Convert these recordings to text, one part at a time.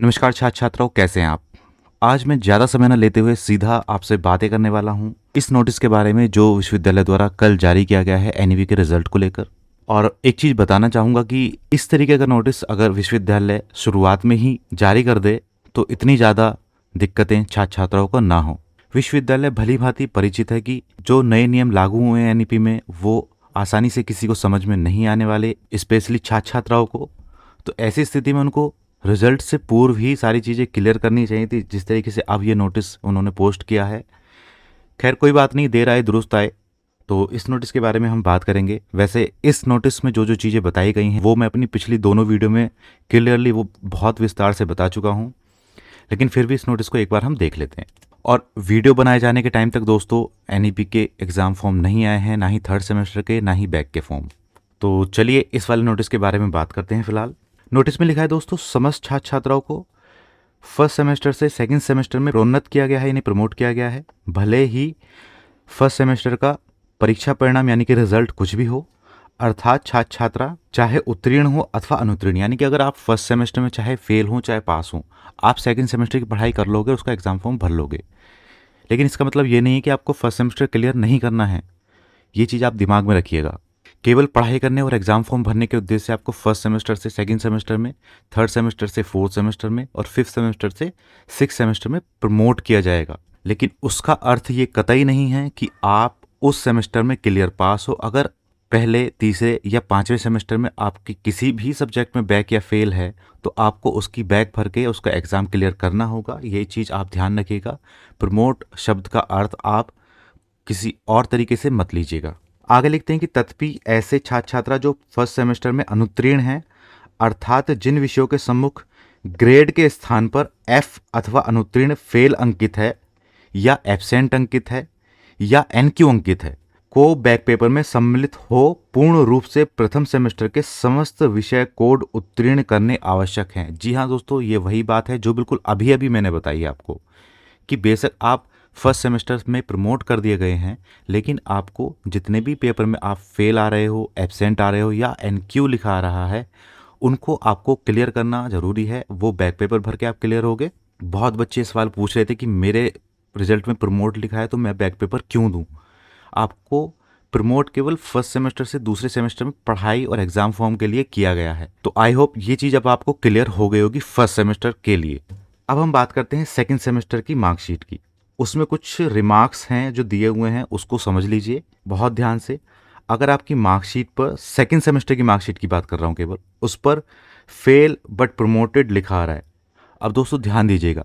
नमस्कार छात्र छात्राओं, कैसे हैं आप। आज मैं ज़्यादा समय न लेते हुए सीधा आपसे बातें करने वाला हूं इस नोटिस के बारे में जो विश्वविद्यालय द्वारा कल जारी किया गया है एनईवी के रिजल्ट को लेकर। और एक चीज़ बताना चाहूँगा कि इस तरीके का नोटिस अगर विश्वविद्यालय शुरुआत में ही जारी कर दे तो इतनी ज़्यादा दिक्कतें छात्र छात्राओं को ना हो। विश्वविद्यालय भली भांति परिचित है कि जो नए नियम लागू हुए हैं एनईपी में वो आसानी से किसी को समझ में नहीं आने वाले, स्पेशली छात्र छात्राओं को। तो ऐसी स्थिति में उनको रिजल्ट से पूर्व ही सारी चीज़ें क्लियर करनी चाहिए थी, जिस तरीके से अब ये नोटिस उन्होंने पोस्ट किया है। खैर कोई बात नहीं, देर आए दुरुस्त आए। तो इस नोटिस के बारे में हम बात करेंगे। वैसे इस नोटिस में जो जो चीज़ें बताई गई हैं वो मैं अपनी पिछली दोनों वीडियो में क्लियरली वो बहुत विस्तार से बता चुका हूँ, लेकिन फिर भी इस नोटिस को एक बार हम देख लेते हैं। और वीडियो बनाए जाने के टाइम तक दोस्तों एनईपी के एग्ज़ाम फॉर्म नहीं आए हैं, ना ही थर्ड सेमेस्टर के, ना ही बैक के फॉर्म। तो चलिए इस वाले नोटिस के बारे में बात करते हैं। फिलहाल नोटिस में लिखा है दोस्तों, समस्त छात्र छात्राओं को फर्स्ट सेमेस्टर से सेकंड सेमेस्टर में प्रोन्नत किया गया है, यानी प्रमोट किया गया है। भले ही फर्स्ट सेमेस्टर का परीक्षा परिणाम यानी कि रिजल्ट कुछ भी हो, अर्थात छात्र छात्रा चाहे उत्तीर्ण हो अथवा अनुत्तीर्ण, यानी कि अगर आप फर्स्ट सेमेस्टर में चाहे फेल हो चाहे पास हो, आप सेकंड सेमेस्टर की पढ़ाई कर लोगे, उसका एग्जाम फॉर्म भर लोगे। लेकिन इसका मतलब ये नहीं है कि आपको फर्स्ट सेमेस्टर क्लियर नहीं करना है। ये चीज़ आप दिमाग में रखिएगा। केवल पढ़ाई करने और एग्जाम फॉर्म भरने के उद्देश्य से आपको फर्स्ट सेमेस्टर से सेकंड सेमेस्टर में, थर्ड सेमेस्टर से फोर्थ सेमेस्टर में और फिफ्थ सेमेस्टर से सिक्स सेमेस्टर में प्रमोट किया जाएगा। लेकिन उसका अर्थ ये कतई नहीं है कि आप उस सेमेस्टर में क्लियर पास हो। अगर पहले, तीसरे या पाँचवें सेमेस्टर में आपकी किसी भी सब्जेक्ट में बैक या फेल है तो आपको उसकी बैक भर के उसका एग्ज़ाम क्लियर करना होगा। ये चीज़ आप ध्यान रखिएगा। प्रमोट शब्द का अर्थ आप किसी और तरीके से मत लीजिएगा। आगे लिखते हैं कि तथापि ऐसे छात्र छात्रा जो फर्स्ट सेमेस्टर में अनुत्तीर्ण हैं, अर्थात जिन विषयों के सम्मुख ग्रेड के स्थान पर एफ अथवा अनुत्तीर्ण फेल अंकित है या एब्सेंट अंकित है या एनक्यू अंकित है, को बैक पेपर में सम्मिलित हो पूर्ण रूप से प्रथम सेमेस्टर के समस्त विषय कोड उत्तीर्ण करने आवश्यक हैं। जी हाँ दोस्तों, ये वही बात है जो बिल्कुल अभी अभी मैंने बताई है आपको, कि बेशक आप फर्स्ट सेमेस्टर में प्रमोट कर दिए गए हैं, लेकिन आपको जितने भी पेपर में आप फेल आ रहे हो, एब्सेंट आ रहे हो या एनक्यू लिखा आ रहा है, उनको आपको क्लियर करना ज़रूरी है। वो बैक पेपर भर के आप क्लियर होगे। बहुत बच्चे सवाल पूछ रहे थे कि मेरे रिजल्ट में प्रमोट लिखा है तो मैं बैक पेपर क्यों दूं। आपको प्रमोट केवल फर्स्ट सेमेस्टर से दूसरे सेमेस्टर में पढ़ाई और एग्जाम फॉर्म के लिए किया गया है। तो आई होप ये चीज़ अब आपको क्लियर हो गई होगी फर्स्ट सेमेस्टर के लिए। अब हम बात करते हैं सेकंड सेमेस्टर की मार्कशीट की। उसमें कुछ रिमार्क्स हैं जो दिए हुए हैं, उसको समझ लीजिए बहुत ध्यान से। अगर आपकी मार्कशीट पर, सेकंड सेमेस्टर की मार्कशीट की बात कर रहा हूँ केवल, उस पर फेल बट प्रमोटेड लिखा आ रहा है। अब दोस्तों ध्यान दीजिएगा,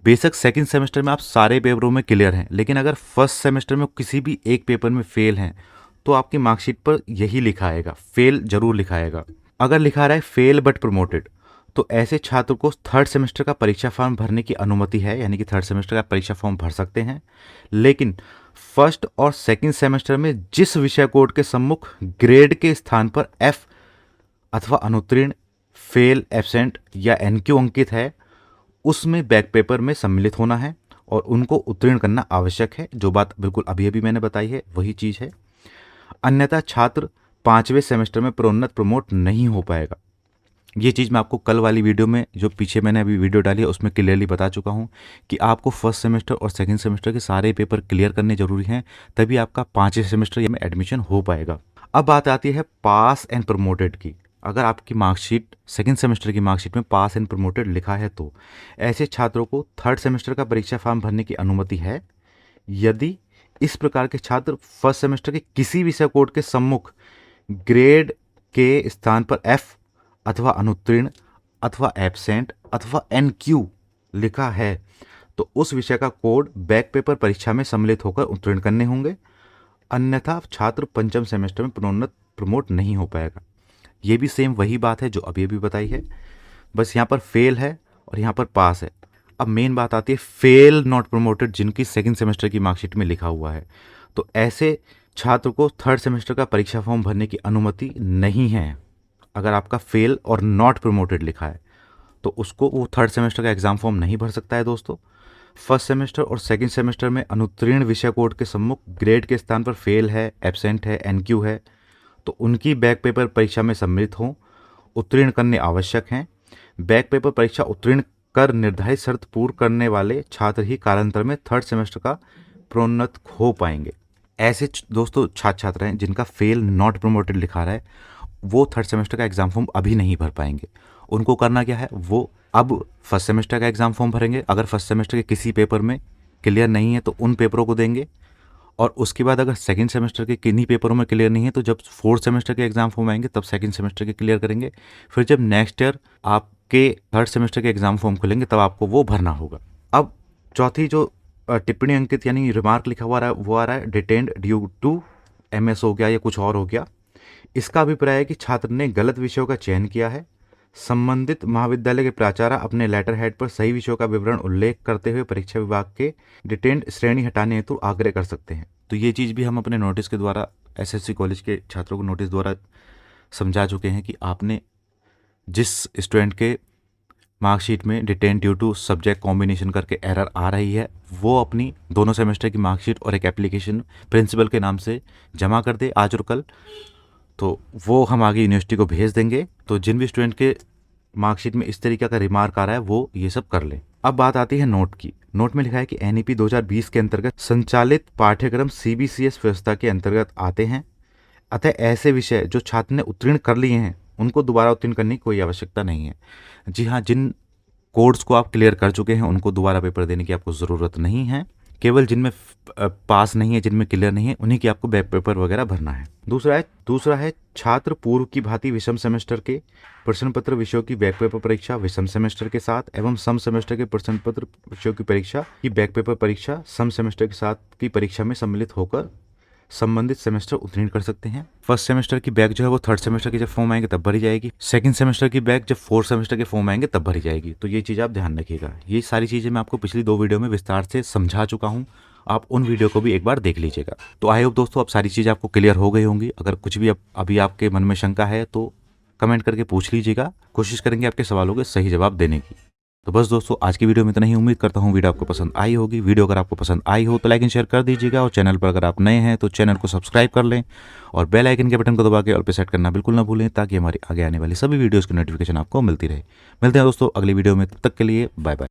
बेशक सेकंड सेमेस्टर में आप सारे पेपरों में क्लियर हैं, लेकिन अगर फर्स्ट सेमेस्टर में किसी भी एक पेपर में फेल हैं तो आपकी मार्कशीट पर यही लिखा आएगा, फेल जरूर लिखा आएगा। अगर लिखा रहा है फेल बट प्रमोटेड, तो ऐसे छात्र को थर्ड सेमेस्टर का परीक्षा फॉर्म भरने की अनुमति है, यानी कि थर्ड सेमेस्टर का परीक्षा फॉर्म भर सकते हैं। लेकिन फर्स्ट और सेकंड सेमेस्टर में जिस विषय कोड के सम्मुख ग्रेड के स्थान पर एफ अथवा अनुत्तीर्ण, फेल, एब्सेंट या एनक्यू अंकित है, उसमें बैक पेपर में सम्मिलित होना है और उनको उत्तीर्ण करना आवश्यक है। जो बात बिल्कुल अभी अभी मैंने बताई है वही चीज़ है। अन्यथा छात्र पाँचवें सेमेस्टर में प्रोन्नत प्रमोट नहीं हो पाएगा। ये चीज़ मैं आपको कल वाली वीडियो में, जो पीछे मैंने अभी वीडियो डाली है, उसमें क्लियरली बता चुका हूँ कि आपको फर्स्ट सेमेस्टर और सेकंड सेमेस्टर के सारे पेपर क्लियर करने जरूरी हैं, तभी आपका पाँचवें सेमेस्टर में एडमिशन हो पाएगा। अब बात आती है पास एंड प्रमोटेड की। अगर आपकी मार्कशीट, सेकंड सेमेस्टर की मार्कशीट में पास एंड प्रमोटेड लिखा है तो ऐसे छात्रों को थर्ड सेमेस्टर का परीक्षा फॉर्म भरने की अनुमति है यदि इस प्रकार के छात्र फर्स्ट सेमेस्टर के किसी विषय कोड के सम्मुख ग्रेड के स्थान पर एफ अथवा अनुत्तीर्ण अथवा एब्सेंट अथवा एनक्यू लिखा है तो उस विषय का कोड बैक पेपर परीक्षा में सम्मिलित होकर उत्तीर्ण करने होंगे। अन्यथा छात्र पंचम सेमेस्टर में प्रोन्नत प्रमोट नहीं हो पाएगा। ये भी सेम वही बात है जो अभी अभी बताई है, बस यहाँ पर फेल है और यहाँ पर पास है। अब मेन बात आती है फेल नॉट प्रमोटेड, जिनकी सेकंड सेमेस्टर की मार्कशीट में लिखा हुआ है, तो ऐसे छात्र को थर्ड सेमेस्टर का परीक्षा फॉर्म भरने की अनुमति नहीं है। अगर आपका फेल और नॉट प्रमोटेड लिखा है तो उसको वो थर्ड सेमेस्टर का एग्जाम फॉर्म नहीं भर सकता है दोस्तों। फर्स्ट सेमेस्टर और सेकंड सेमेस्टर में अनुत्तीर्ण विषय कोड के सम्मुख ग्रेड के स्थान पर फेल है, एब्सेंट है, एनक्यू है, तो उनकी बैक पेपर परीक्षा में सम्मिलित हों, उत्तीर्ण करने आवश्यक हैं। बैक पेपर परीक्षा उत्तीर्ण कर निर्धारित शर्त पूर्ण करने वाले छात्र ही कालांतर में थर्ड सेमेस्टर का प्रोन्नत हो पाएंगे। ऐसे दोस्तों छात्र छात्रा हैं जिनका फेल नॉट प्रमोटेड लिखा रहा है, वो थर्ड सेमेस्टर का एग्जाम फॉर्म अभी नहीं भर पाएंगे। उनको करना क्या है, वो अब फर्स्ट सेमेस्टर का एग्जाम फॉर्म भरेंगे। अगर फर्स्ट सेमेस्टर के किसी पेपर में क्लियर नहीं है तो उन पेपरों को देंगे, और उसके बाद अगर सेकंड सेमेस्टर के किन्हीं पेपरों में क्लियर नहीं है तो जब फोर्थ सेमेस्टर के एग्जाम फॉर्म आएंगे तब सेकंड सेमेस्टर के क्लियर करेंगे। फिर जब नेक्स्ट ईयर आपके थर्ड सेमेस्टर के एग्जाम फॉर्म खुलेंगे तब आपको वो भरना होगा। अब चौथी जो टिप्पणी अंकित यानी रिमार्क लिखा हुआ है वो आ रहा है डिटेन्ड ड्यू टू MS हो गया या कुछ और हो गया। इसका अभिप्राय है कि छात्र ने गलत विषयों का चयन किया है। संबंधित महाविद्यालय के प्राचार्य अपने लेटर हेड पर सही विषयों का विवरण उल्लेख करते हुए परीक्षा विभाग के डिटेन्ड श्रेणी हटाने हेतु आग्रह कर सकते हैं। तो ये चीज़ भी हम अपने नोटिस के द्वारा SSC कॉलेज के छात्रों को नोटिस द्वारा समझा चुके हैं कि आपने जिस स्टूडेंट के मार्कशीट में detain due to subject combination करके एरर आ रही है, वो अपनी दोनों सेमेस्टर की मार्कशीट और एक एप्लीकेशन प्रिंसिपल के नाम से जमा कर दे आज और कल, तो वो हम आगे यूनिवर्सिटी को भेज देंगे। तो जिन भी स्टूडेंट के मार्कशीट में इस तरीके का रिमार्क आ रहा है वो ये सब कर लें। अब बात आती है नोट की। नोट में लिखा है कि NEP 2020 के अंतर्गत संचालित पाठ्यक्रम CBCS व्यवस्था के अंतर्गत आते हैं, अतः ऐसे विषय जो छात्र ने उत्तीर्ण कर लिए हैं उनको दोबारा उत्तीर्ण करने की कोई आवश्यकता नहीं है। जी हाँ, जिन कोड्स को आप क्लियर कर चुके हैं उनको दोबारा पेपर देने की आपको ज़रूरत नहीं है। केवल जिनमें पास नहीं है, जिनमें क्लियर नहीं है, उन्हीं की आपको बैक पेपर वगैरह भरना है। दूसरा है छात्र पूर्व की भांति विषम सेमेस्टर के प्रश्न पत्र विषयों की बैक पेपर परीक्षा विषम सेमेस्टर के साथ एवं सम सेमेस्टर के प्रश्न पत्र विषयों की परीक्षा की बैक पेपर परीक्षा सम सेमेस्टर के साथ की परीक्षा में सम्मिलित होकर संबंधित सेमेस्टर उत्तीर्ण कर सकते हैं। फर्स्ट सेमेस्टर की बैक जो है वो थर्ड सेमेस्टर के जब फॉर्म आएंगे तब भरी जाएगी। सेकंड सेमेस्टर की बैक जब फोर्थ सेमेस्टर के फॉर्म आएंगे तब भरी जाएगी। तो ये चीज़ आप ध्यान रखिएगा। ये सारी चीज़ें मैं आपको पिछली 2 वीडियो में विस्तार से समझा चुका हूँ, आप उन वीडियो को भी एक बार देख लीजिएगा। तो आई होप दोस्तों अब सारी चीज़ें आपको क्लियर हो गई होंगी। अगर कुछ भी अभी आपके मन में शंका है तो कमेंट करके पूछ लीजिएगा, कोशिश करेंगे आपके सवालों के सही जवाब देने की। तो बस दोस्तों आज की वीडियो में इतना ही। उम्मीद करता हूँ वीडियो आपको पसंद आई होगी। वीडियो अगर आपको पसंद आई हो तो लाइक एंड शेयर कर दीजिएगा, और चैनल पर अगर आप नए हैं तो चैनल को सब्सक्राइब कर लें और बेल आइकन के बटन को दबा के ऑल पे सेट करना बिल्कुल ना भूलें, ताकि हमारी आगे आने वाली सभी वीडियोज़ की नोटिफिकेशन आपको मिलती रहे। मिलते हैं दोस्तों अगली वीडियो में, तब तक के लिए बाय बाय।